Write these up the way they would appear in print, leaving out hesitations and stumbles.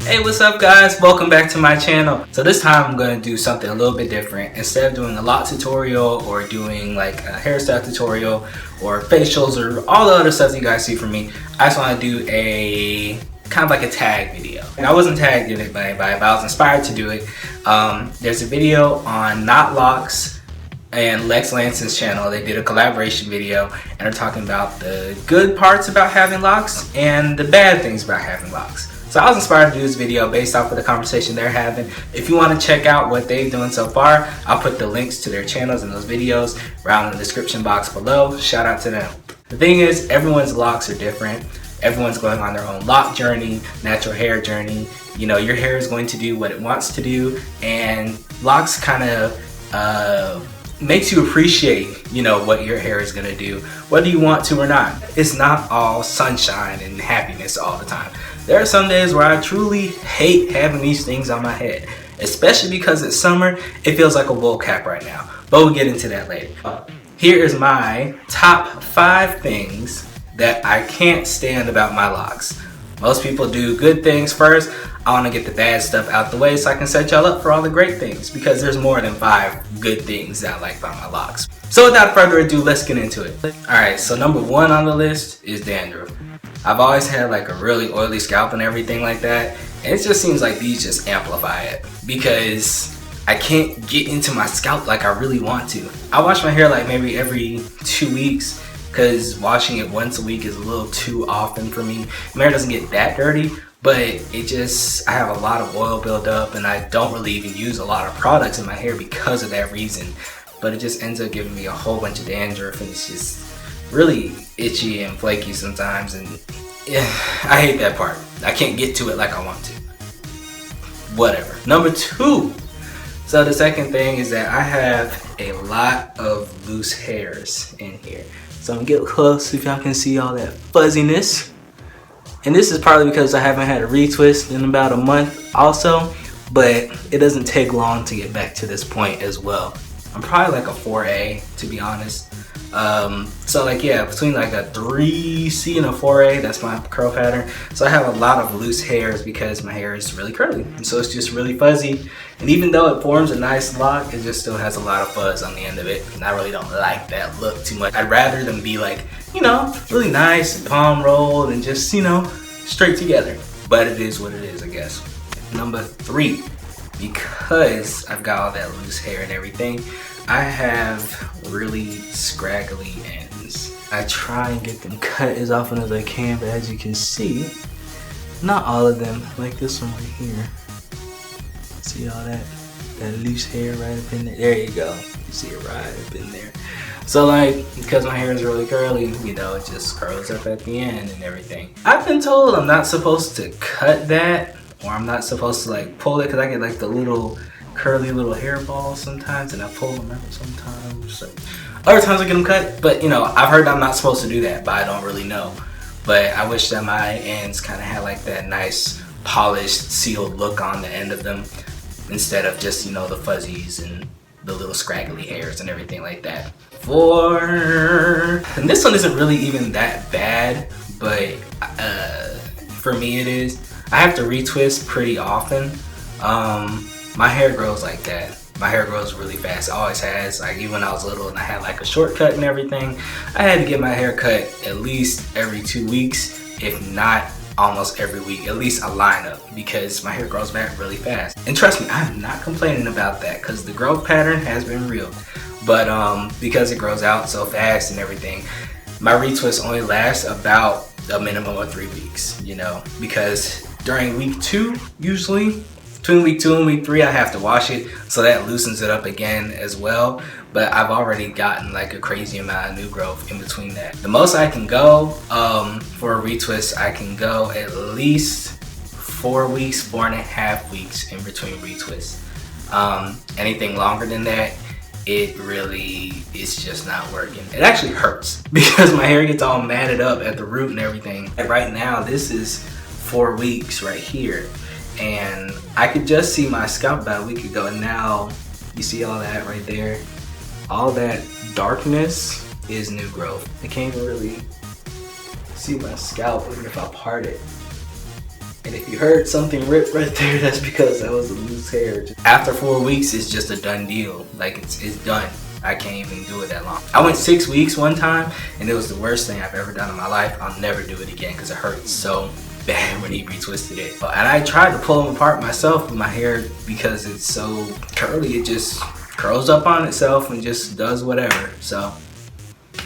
Hey, what's up guys? Welcome back to my channel. So this time I'm going to do something a little bit different. Instead of doing a lock tutorial or doing like a hairstyle tutorial or facials or all the other stuff you guys see from me, I just want to do a kind of like a tag video. And I wasn't tagged in it by anybody, but I was inspired to do it. There's a video on KNOTLOCKS and Lex Lanson's channel. They did a collaboration video and they're talking about the good parts about having locks and the bad things about having locks. So I was inspired to do this video based off of the conversation they're having. If you want to check out what they've done so far, I'll put the links to their channels and those videos around in the description box below. Shout out to them. The thing is, everyone's locks are different. Everyone's going on their own lock journey, natural hair journey. You know, your hair is going to do what it wants to do, and locks kind of makes you appreciate, you know, what your hair is gonna do, whether you want to or not. It's not all sunshine and happiness all the time. There are some days where I truly hate having these things on my head, especially because it's summer. It feels like a wool cap right now, but we'll get into that later. Here is my top 5 things that I can't stand about my locks. Most people do good things first. I want to get the bad stuff out the way so I can set y'all up for all the great things, because there's more than 5 good things that I like about my locks. So without further ado, let's get into it. Alright, so number 1 on the list is dandruff. I've always had like a really oily scalp and everything like that, and it just seems like these just amplify it because I can't get into my scalp like I really want to. I wash my hair like maybe every 2 weeks because washing it once a week is a little too often for me. My hair doesn't get that dirty, but it just, I have a lot of oil buildup and I don't really even use a lot of products in my hair because of that reason. But it just ends up giving me a whole bunch of dandruff, and it's just really itchy and flaky sometimes, and yeah, I hate that part. I can't get to it like I want to. Whatever. Number 2. So the second thing is that I have a lot of loose hairs in here. So I'm gonna get close if y'all can see all that fuzziness. And this is probably because I haven't had a retwist in about a month also, but it doesn't take long to get back to this point as well. I'm probably like a 4A, to be honest. So like, yeah, between like a 3C and a 4A, that's my curl pattern. So I have a lot of loose hairs because my hair is really curly, and so it's just really fuzzy. And even though it forms a nice lock, it just still has a lot of fuzz on the end of it, and I really don't like that look too much. I'd rather them be like, you know, really nice and palm rolled and just, you know, straight together. But it is what it is, I guess. Number 3, because I've got all that loose hair and everything, I have really scraggly ends. I try and get them cut as often as I can, but as you can see, not all of them. Like this one right here. See all that loose hair right up in there? There you go. You see it right up in there. So like, because my hair is really curly, you know, it just curls up at the end and everything. I've been told I'm not supposed to cut that, or I'm not supposed to like pull it, because I get like the little curly little hair balls sometimes, and I pull them out sometimes. So other times I get them cut, but you know, I've heard I'm not supposed to do that, but I don't really know. But I wish that my ends kind of had like that nice polished sealed look on the end of them, instead of just, you know, the fuzzies and the little scraggly hairs and everything like that. And this one isn't really even that bad, but for me it is. I have to retwist pretty often. My hair grows like that. My hair grows really fast. It always has. Like even when I was little and I had like a shortcut and everything, I had to get my hair cut at least every 2 weeks, if not almost every week, at least a lineup, because my hair grows back really fast. And trust me, I'm not complaining about that, because the growth pattern has been real. But because it grows out so fast and everything, my retwist only lasts about a minimum of 3 weeks, you know, because during week 2, usually, between week 2 and week 3, I have to wash it, so that loosens it up again as well. But I've already gotten like a crazy amount of new growth in between that. The most I can go for a retwist, I can go at least 4 weeks, 4.5 weeks in between retwists. Anything longer than that, it really is just not working. It actually hurts because my hair gets all matted up at the root and everything. Like right now, this is 4 weeks right here, and I could just see my scalp about a week ago, and now you see all that right there. All that darkness is new growth. I can't even really see my scalp even if I part it. And if you heard something rip right there, that's because that was a loose hair. After 4 weeks, it's just a done deal. Like it's done. I can't even do it that long. I went 6 weeks one time and it was the worst thing I've ever done in my life. I'll never do it again because it hurts so bad when he retwisted it. And I tried to pull them apart myself with my hair because it's so curly. It just curls up on itself and just does whatever. So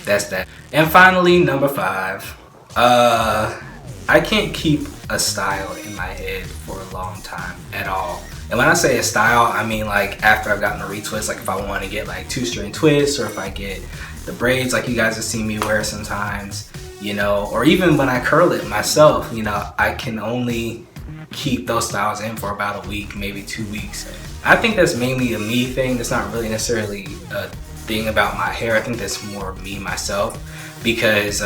that's that. And finally, number 5. I can't keep a style in my head for a long time at all. And when I say a style, I mean like after I've gotten a retwist, like if I want to get like 2-string twists, or if I get the braids like you guys have seen me wear sometimes, you know, or even when I curl it myself, you know, I can only keep those styles in for about a week, maybe 2 weeks. I think that's mainly a me thing. That's not really necessarily a thing about my hair. I think that's more me myself, because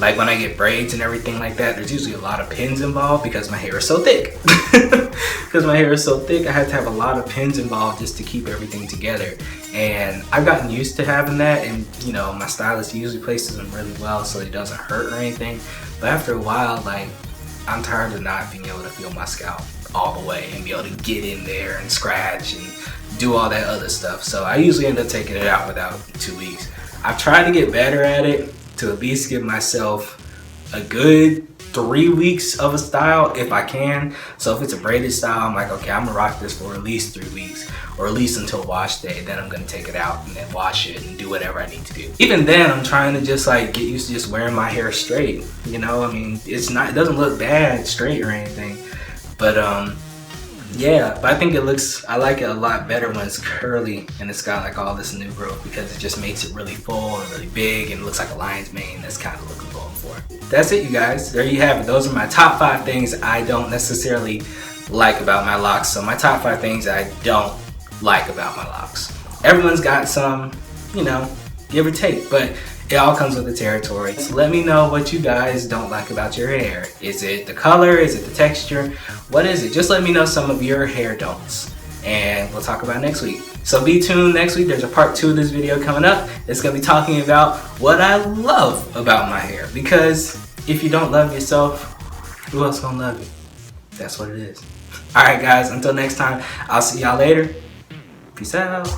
like when I get braids and everything like that, there's usually a lot of pins involved because my hair is so thick. Because my hair is so thick, I have to have a lot of pins involved just to keep everything together. And I've gotten used to having that, and you know, my stylist usually places them really well so it doesn't hurt or anything. But after a while, like, I'm tired of not being able to feel my scalp all the way and be able to get in there and scratch and do all that other stuff. So I usually end up taking it out without 2 weeks. I've tried to get better at it, to at least give myself a good 3 weeks of a style if I can. So if it's a braided style, I'm like, okay, I'm gonna rock this for at least 3 weeks, or at least until wash day. Then I'm gonna take it out and then wash it and do whatever I need to do. Even then, I'm trying to just like get used to just wearing my hair straight. You know, I mean, it doesn't look bad straight or anything, but yeah, but I think I like it a lot better when it's curly and it's got like all this new growth, because it just makes it really full and really big and it looks like a lion's mane. That's kind of what I'm going for. That's it, you guys. There you have it. Those are my top 5 things I don't necessarily like about my locks. So my top 5 things I don't like about my locks. Everyone's got some, you know, give or take, but it all comes with the territory. So let me know what you guys don't like about your hair. Is it the color? Is it the texture? What is it? Just let me know some of your hair don'ts, and we'll talk about it next week. So be tuned next week. There's a part 2 of this video coming up. It's gonna be talking about what I love about my hair, because if you don't love yourself, who else gonna love you? That's what it is. All right, guys, until next time, I'll see y'all later. Peace out.